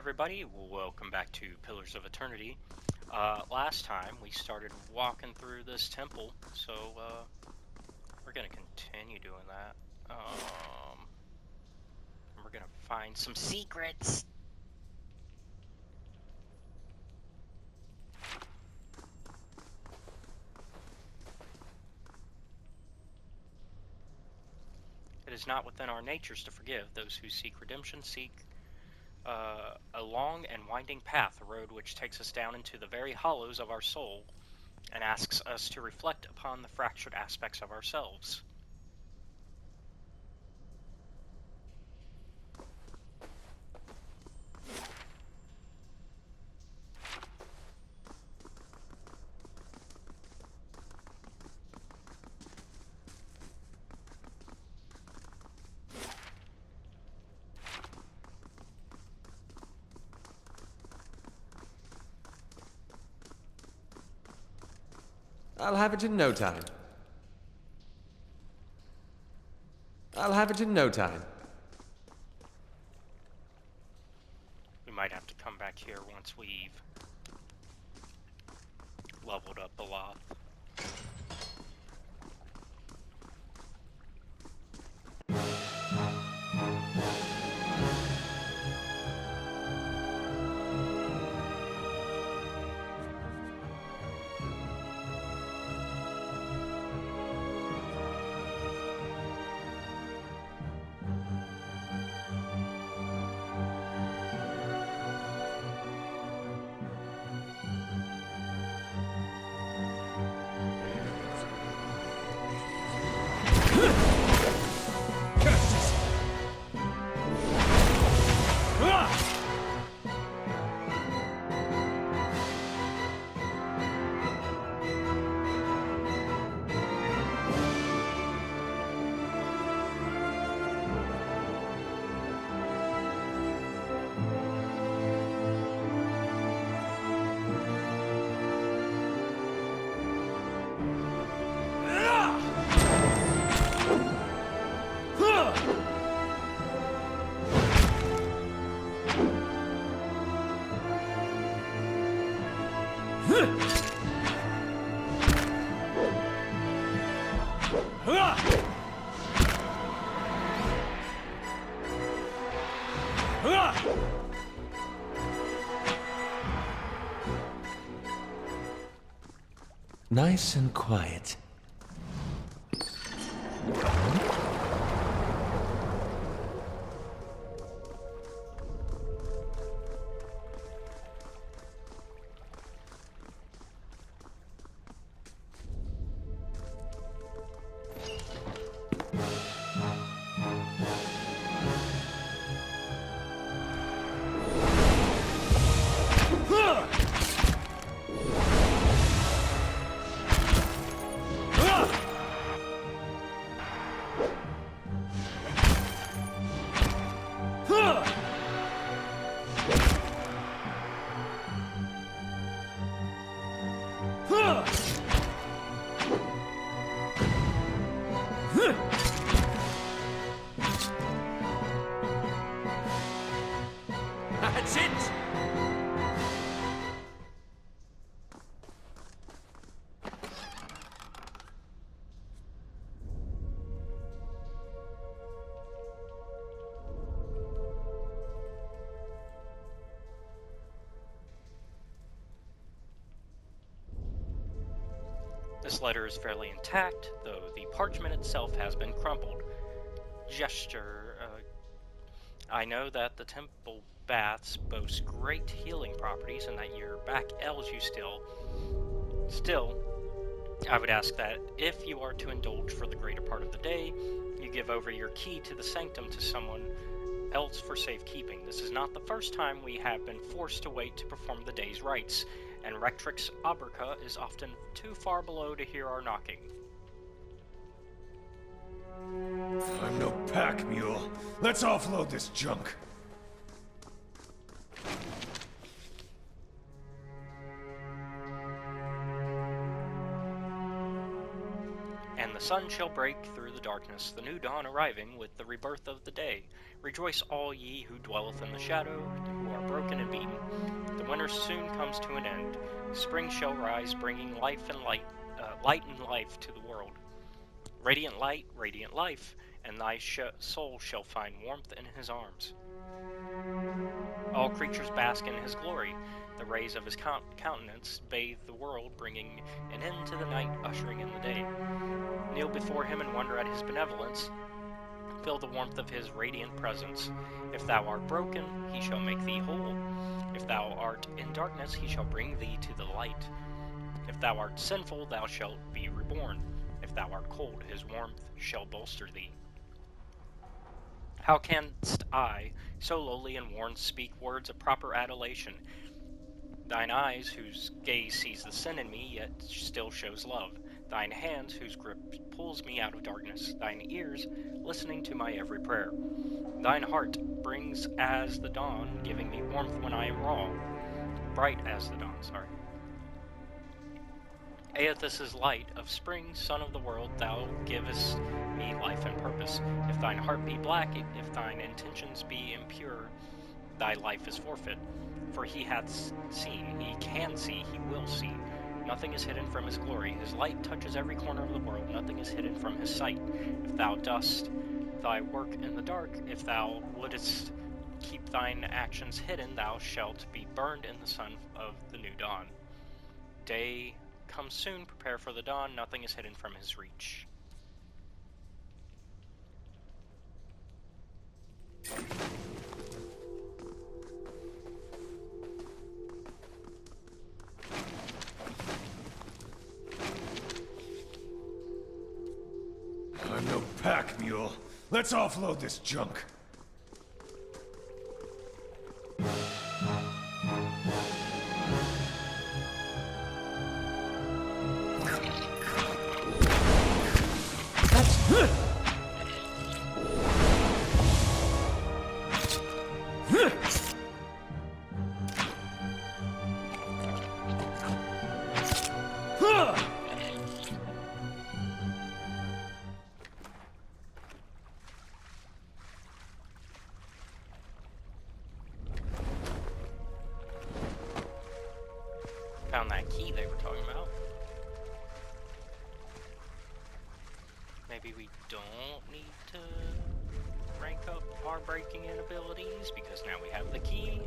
Everybody, welcome back to Pillars of Eternity. Last time we started walking through this temple, so we're gonna continue doing that. And we're gonna find some secrets. It is not within our natures to forgive those who seek redemption, seek a long and winding path, a road which takes us down into the very hollows of our soul and asks us to reflect upon the fractured aspects of ourselves. I'll have it in no time. I'll have it in no time. We might have to come back here once we've leveled up a lot. Nice and quiet. That's it! This letter is fairly intact, though the parchment itself has been crumpled. Gesture. I know that the temple baths boast great healing properties and that your back ails you still. Still, I would ask that if you are to indulge for the greater part of the day, you give over your key to the sanctum to someone else for safekeeping. This is not the first time we have been forced to wait to perform the day's rites, and Rectrix Oberka is often too far below to hear our knocking. I'm no pack mule. Let's offload this junk. And the sun shall break through the darkness, the new dawn arriving with the rebirth of the day. Rejoice all ye who dwelleth in the shadow, who are are broken and beaten. The winter soon comes to an end. Spring shall rise, bringing light and life to the world. Radiant light, radiant life, and thy soul shall find warmth in his arms. All creatures bask in his glory. The rays of his countenance bathe the world, bringing an end to the night, ushering in the day. Kneel before him and wonder at his benevolence. Feel the warmth of his radiant presence. If thou art broken, he shall make thee whole. If thou art in darkness, he shall bring thee to the light. If thou art sinful, thou shalt be reborn. If thou art cold, his warmth shall bolster thee. How canst I, so lowly and worn, speak words of proper adulation? Thine eyes, whose gaze sees the sin in me, yet still shows love. Thine hands, whose grip pulls me out of darkness. Thine ears, listening to my every prayer. Thine heart brings as the dawn, giving me warmth when I am raw. Bright as the dawn, Eothas' light of spring, sun of the world, thou givest me life and purpose. If thine heart be black, if thine intentions be impure, thy life is forfeit. For he hath seen, he can see, he will see. Nothing is hidden from his glory. His light touches every corner of the world. Nothing is hidden from his sight. If thou dost thy work in the dark, if thou wouldest keep thine actions hidden, thou shalt be burned in the sun of the new dawn. Day comes soon, prepare for the dawn. Nothing is hidden from his reach. I'm no pack mule. Let's offload this junk. Found that key they were talking about. Maybe we don't need to rank up our breaking in abilities because now we have the key.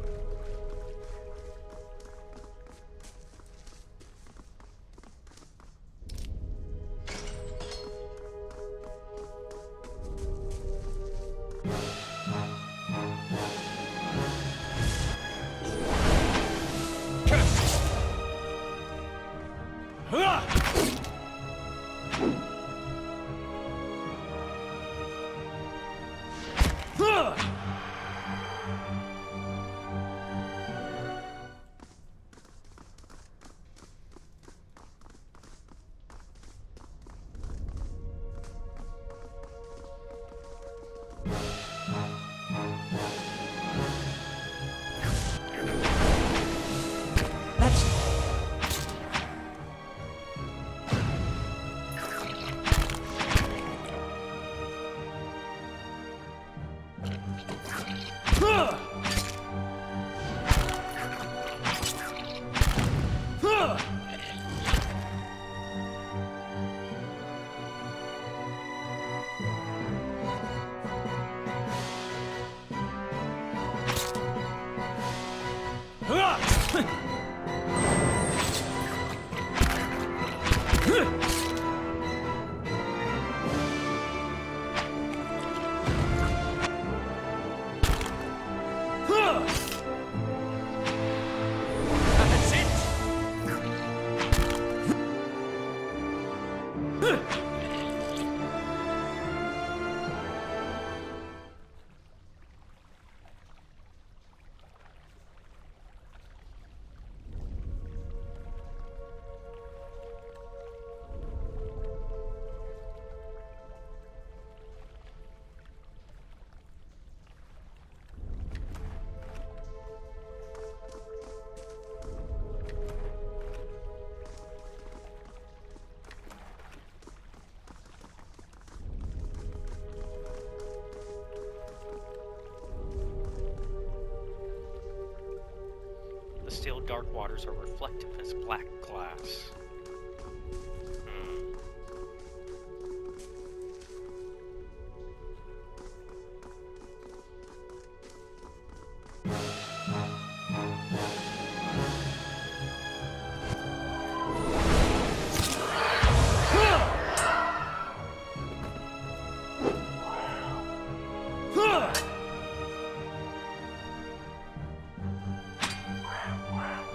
The still dark waters are reflective as black glass.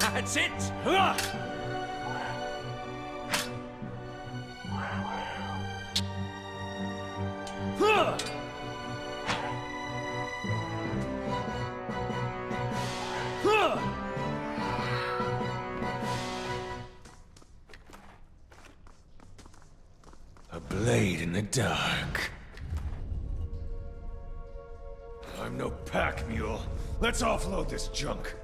That's it! A blade in the dark. I'm no pack mule. Let's offload this junk.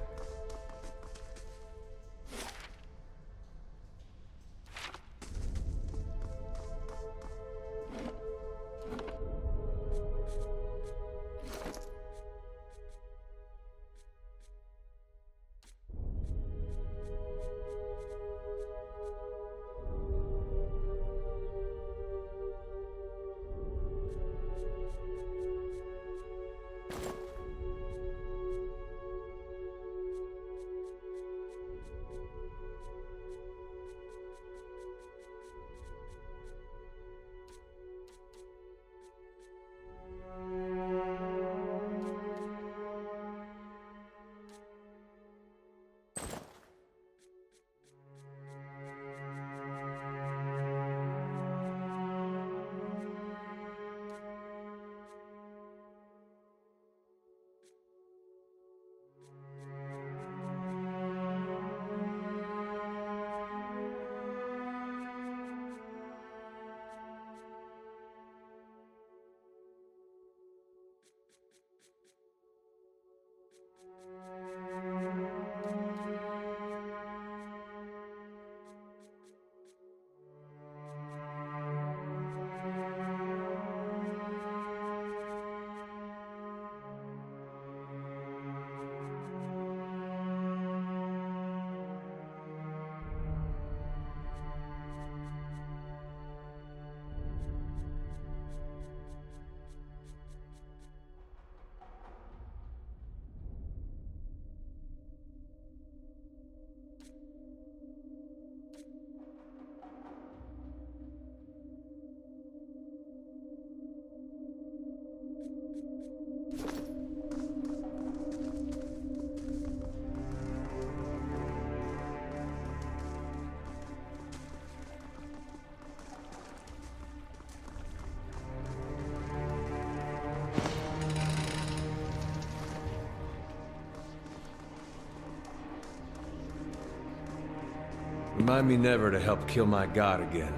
Remind me never to help kill my god again.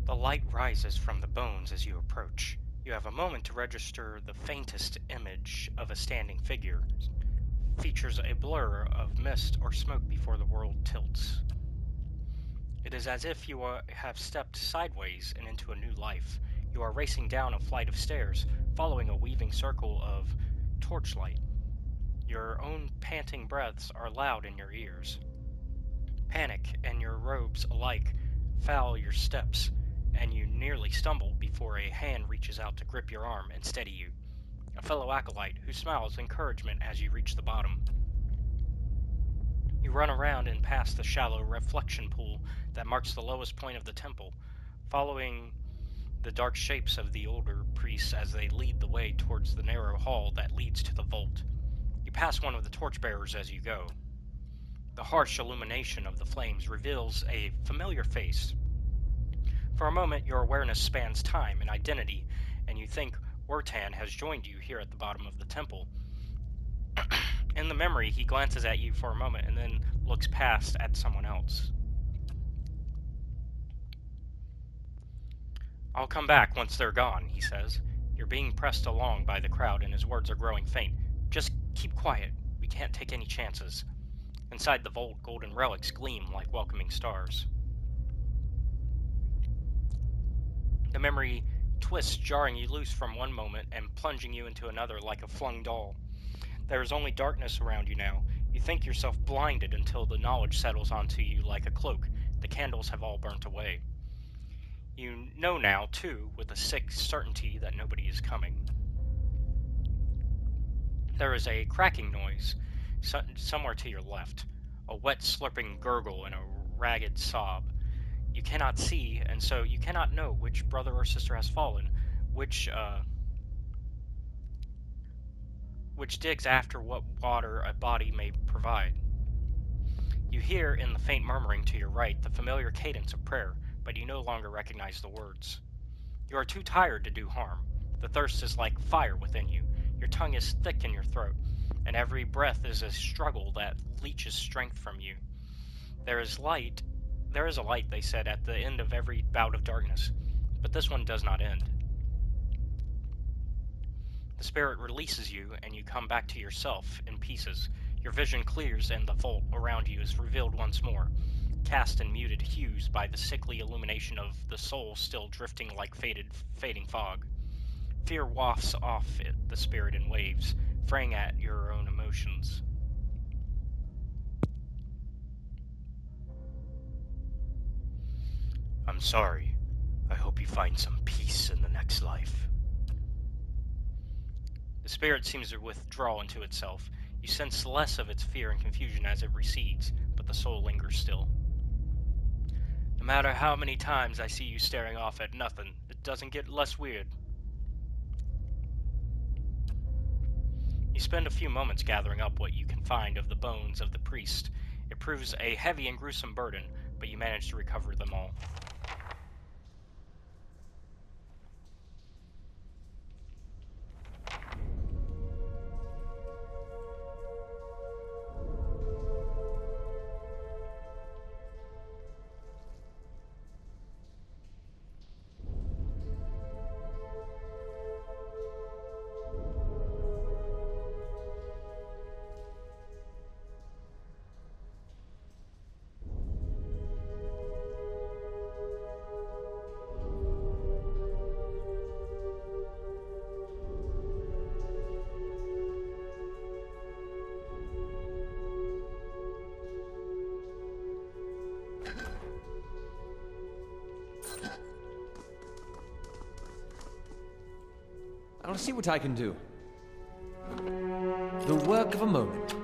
The light rises from the bones as you approach. You have a moment to register the faintest image of a standing figure. Features a blur of mist or smoke before the world tilts. It is as if you have stepped sideways and into a new life. You are racing down a flight of stairs, following a weaving circle of torchlight. Your own panting breaths are loud in your ears. Panic and your robes alike foul your steps, and you nearly stumble before a hand reaches out to grip your arm and steady you. A fellow acolyte who smiles encouragement as you reach the bottom. You run around and past the shallow reflection pool that marks the lowest point of the temple, following the dark shapes of the older priests as they lead the way towards the narrow hall that leads to the vault. You pass one of the torchbearers as you go. The harsh illumination of the flames reveals a familiar face. For a moment, your awareness spans time and identity, and you think Wertan has joined you here at the bottom of the temple. In the memory, he glances at you for a moment and then looks past at someone else. "I'll come back once they're gone," he says. Your being pressed along by the crowd, and his words are growing faint. Just keep quiet. We can't take any chances. Inside the vault, golden relics gleam like welcoming stars. The memory twists, jarring you loose from one moment and plunging you into another like a flung doll. There is only darkness around you now. You think yourself blinded until the knowledge settles onto you like a cloak. The candles have all burnt away. You know now, too, with a sick certainty that nobody is coming. There is a cracking noise somewhere to your left, a wet slurping gurgle and a ragged sob. You cannot see, and so you cannot know which brother or sister has fallen, which digs after what water a body may provide. You hear, in the faint murmuring to your right, the familiar cadence of prayer, but you no longer recognize the words. You are too tired to do harm. The thirst is like fire within you. Your tongue is thick in your throat, and every breath is a struggle that leeches strength from you. There is a light, they said, at the end of every bout of darkness, but this one does not end. The spirit releases you, and you come back to yourself in pieces. Your vision clears, and the vault around you is revealed once more, cast in muted hues by the sickly illumination of the soul still drifting like fading fog. Fear wafts off the spirit in waves, fraying at your own emotions. I'm sorry. I hope you find some peace in the next life. The spirit seems to withdraw into itself. You sense less of its fear and confusion as it recedes, but the soul lingers still. No matter how many times I see you staring off at nothing, it doesn't get less weird. You spend a few moments gathering up what you can find of the bones of the priest. It proves a heavy and gruesome burden, but you manage to recover them all. I'll see what I can do. The work of a moment.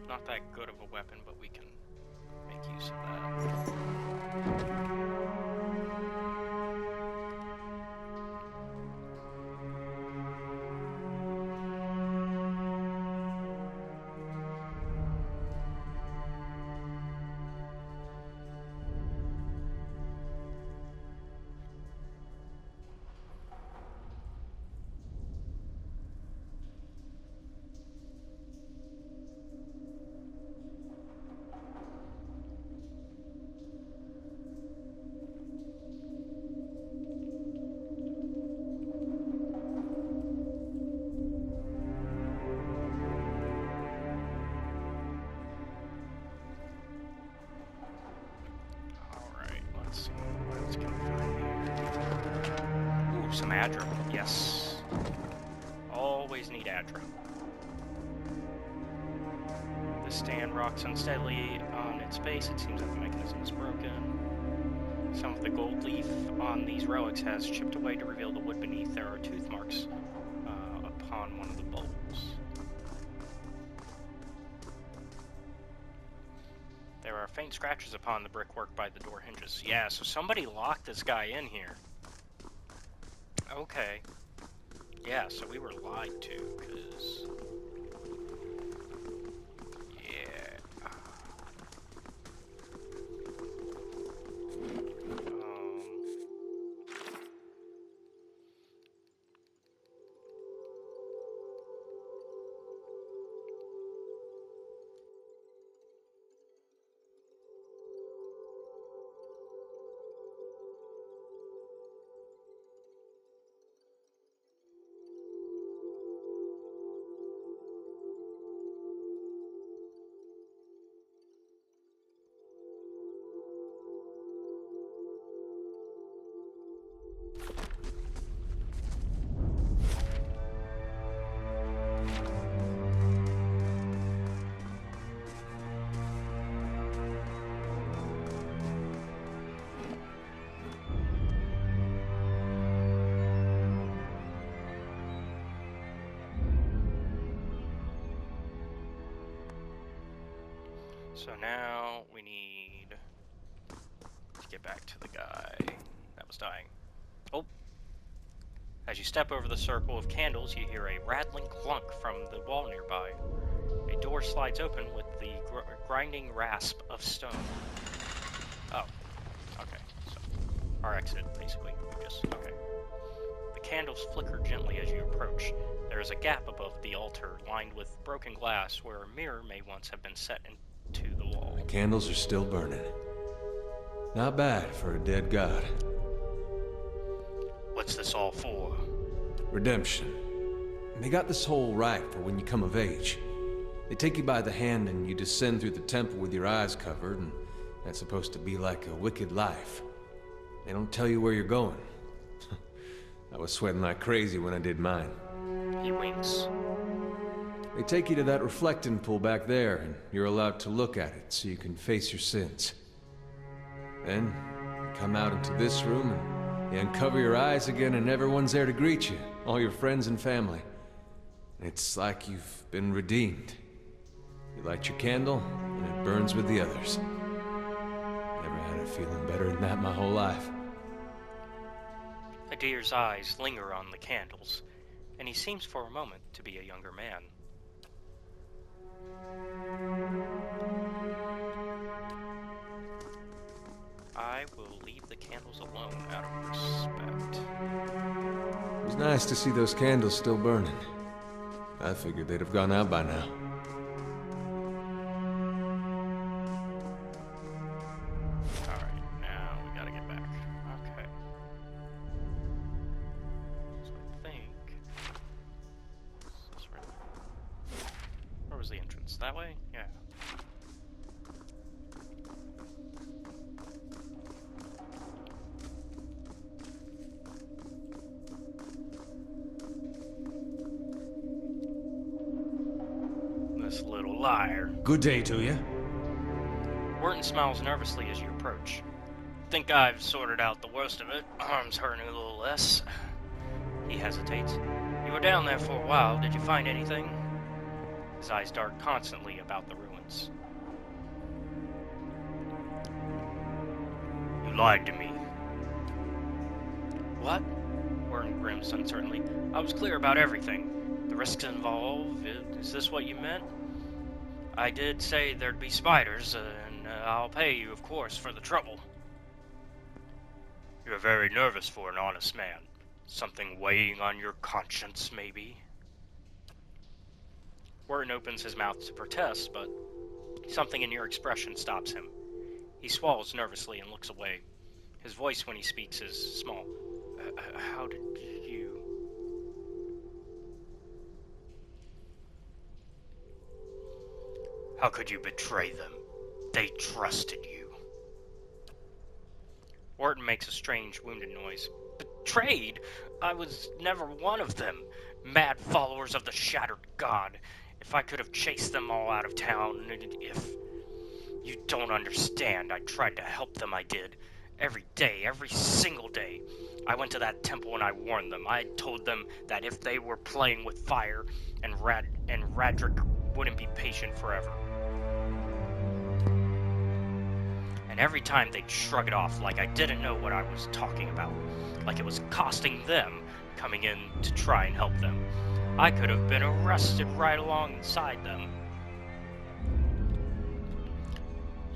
Not that good of a weapon, but we can make use of that. Some Adra, yes. Always need Adra. The stand rocks unsteadily on its base. It seems that the mechanism is broken. Some of the gold leaf on these relics has chipped away to reveal the wood beneath. There are tooth marks upon one of the bowls. There are faint scratches upon the brickwork by the door hinges. Yeah, so somebody locked this guy in here. Okay. Yeah, so we were lied to, because... Yeah. So now we need to get back to the guy that was dying. Oh! As you step over the circle of candles, you hear a rattling clunk from the wall nearby. A door slides open with the grinding rasp of stone. Oh, okay. So, our exit, basically. Okay. The candles flicker gently as you approach. There is a gap above the altar, lined with broken glass, where a mirror may once have been set into the wall. The candles are still burning. Not bad for a dead god. What's this all for? Redemption. And they got this whole right for when you come of age. They take you by the hand and you descend through the temple with your eyes covered, and that's supposed to be like a wicked life. They don't tell you where you're going. I was sweating like crazy when I did mine. He winks. They take you to that reflecting pool back there, and you're allowed to look at it so you can face your sins. Then, you come out into this room, and you uncover your eyes again, and everyone's there to greet you. All your friends and family. It's like you've been redeemed. You light your candle, and it burns with the others. Never had a feeling better than that my whole life. Adir's eyes linger on the candles, and he seems for a moment to be a younger man. I will leave the candles alone out of respect. It was nice to see those candles still burning. I figured they'd have gone out by now. Alright, now we gotta get back. Okay. So I think... That's right. Where was the entrance? That way? Yeah. This little liar. Good day to you. Wharton smiles nervously as you approach. Think I've sorted out the worst of it. Arms hurting a little less. He hesitates. You were down there for a while. Did you find anything? His eyes dart constantly about the ruins. You lied to me. What? Wharton grins uncertainly. I was clear about everything. The risks involved. Is this what you meant? I did say there'd be spiders, and I'll pay you, of course, for the trouble. You're very nervous for an honest man. Something weighing on your conscience, maybe? Wharton opens his mouth to protest, but something in your expression stops him. He swallows nervously and looks away. His voice when he speaks is small. How did you... How could you betray them? They trusted you. Wharton makes a strange, wounded noise. Betrayed? I was never one of them. Mad followers of the Shattered God. If I could have chased them all out of town, if... You don't understand. I tried to help them, I did. Every day, every single day. I went to that temple and I warned them. I told them that if they were playing with fire, and Radric wouldn't be patient forever. and every time they'd shrug it off like I didn't know what I was talking about, like it was costing them coming in to try and help them. I could have been arrested right alongside them.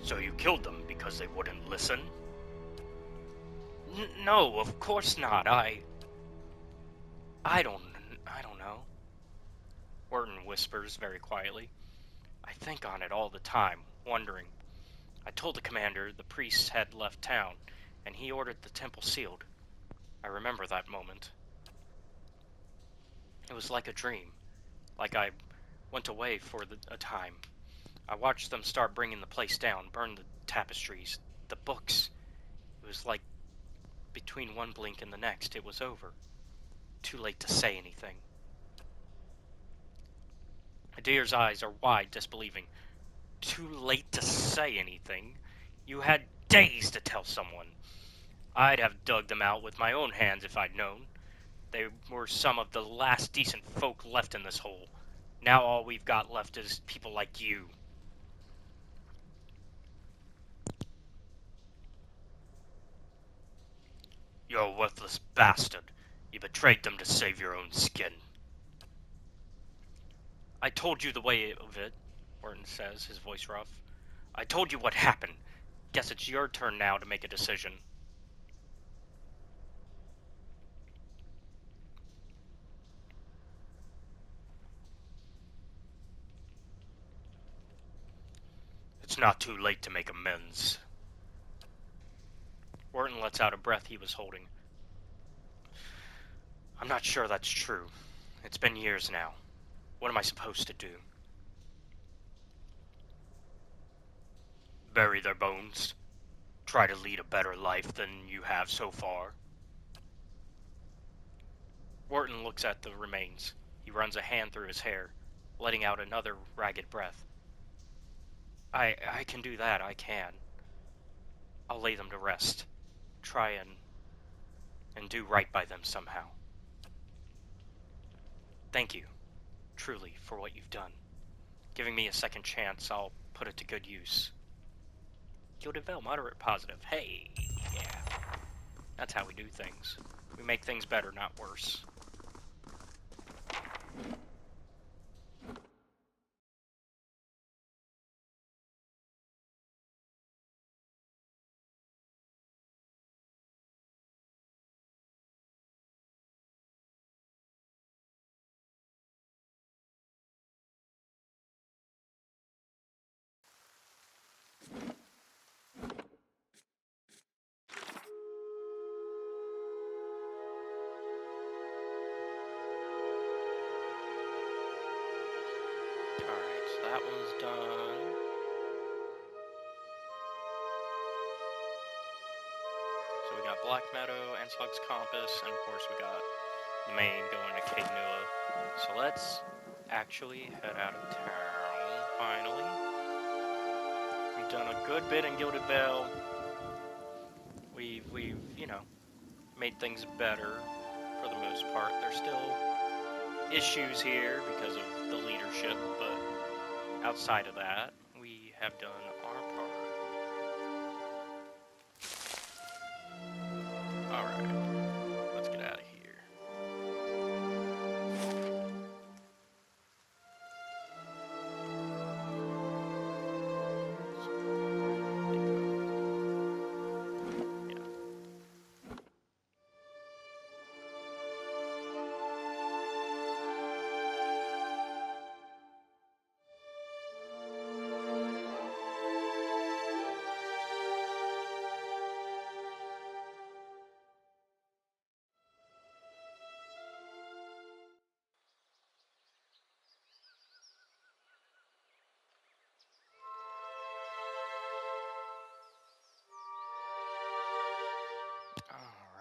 So you killed them because they wouldn't listen? No, of course not. I don't know. Wharton whispers very quietly. I think on it all the time, wondering. I told the commander the priests had left town, and he ordered the temple sealed. I remember that moment. It was like a dream, like I went away for a time. I watched them start bringing the place down, burn the tapestries, the books. It was like between one blink and the next, it was over. Too late to say anything. Adair's eyes are wide, disbelieving. Too late to say anything? You had days to tell someone. I'd have dug them out with my own hands if I'd known. They were some of the last decent folk left in this hole. Now all we've got left is people like you. You're a worthless bastard. You betrayed them to save your own skin. I told you the way of it, Orton says, his voice rough. I told you what happened. Guess it's your turn now to make a decision. It's not too late to make amends. Orton lets out a breath he was holding. I'm not sure that's true. It's been years now. What am I supposed to do? Bury their bones? Try to lead a better life than you have so far? Wharton looks at the remains. He runs a hand through his hair, letting out another ragged breath. I can do that, I can. I'll lay them to rest. Try and do right by them somehow. Thank you, truly, for what you've done. Giving me a second chance, I'll put it to good use. Gilded Veil, moderate positive. Hey, yeah. That's how we do things. We make things better, not worse. Alright, so that one's done. So we got Black Meadow, Enslug's Compass, and of course we got the main going to Cape Nua. So let's actually head out of town, finally. We've done a good bit in Gilded Veil. We've you know, made things better for the most part. There's still issues here because of the leadership, but outside of that, we have done our part. Alright, let's get out of here.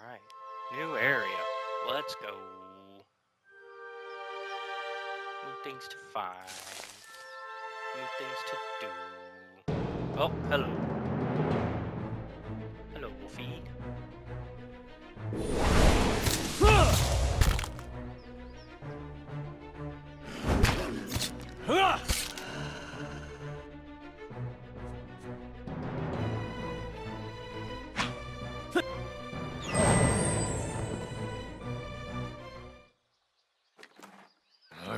Alright, new area. Let's go. New things to find. New things to do. Oh, hello. Hello, Wolfie.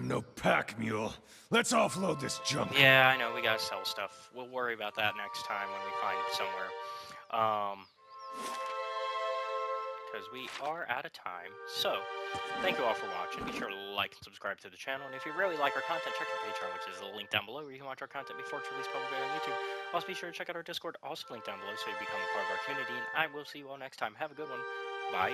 I'm no pack mule. Let's offload this junk. Yeah, I know, we gotta sell stuff. We'll worry about that next time when we find somewhere. Because we are out of time. So, thank you all for watching. Be sure to like and subscribe to the channel. And if you really like our content, check our Patreon, which is the link down below, where you can watch our content before it's released publicly on YouTube. Also, be sure to check out our Discord, also linked down below, so you become a part of our community. And I will see you all next time. Have a good one. Bye.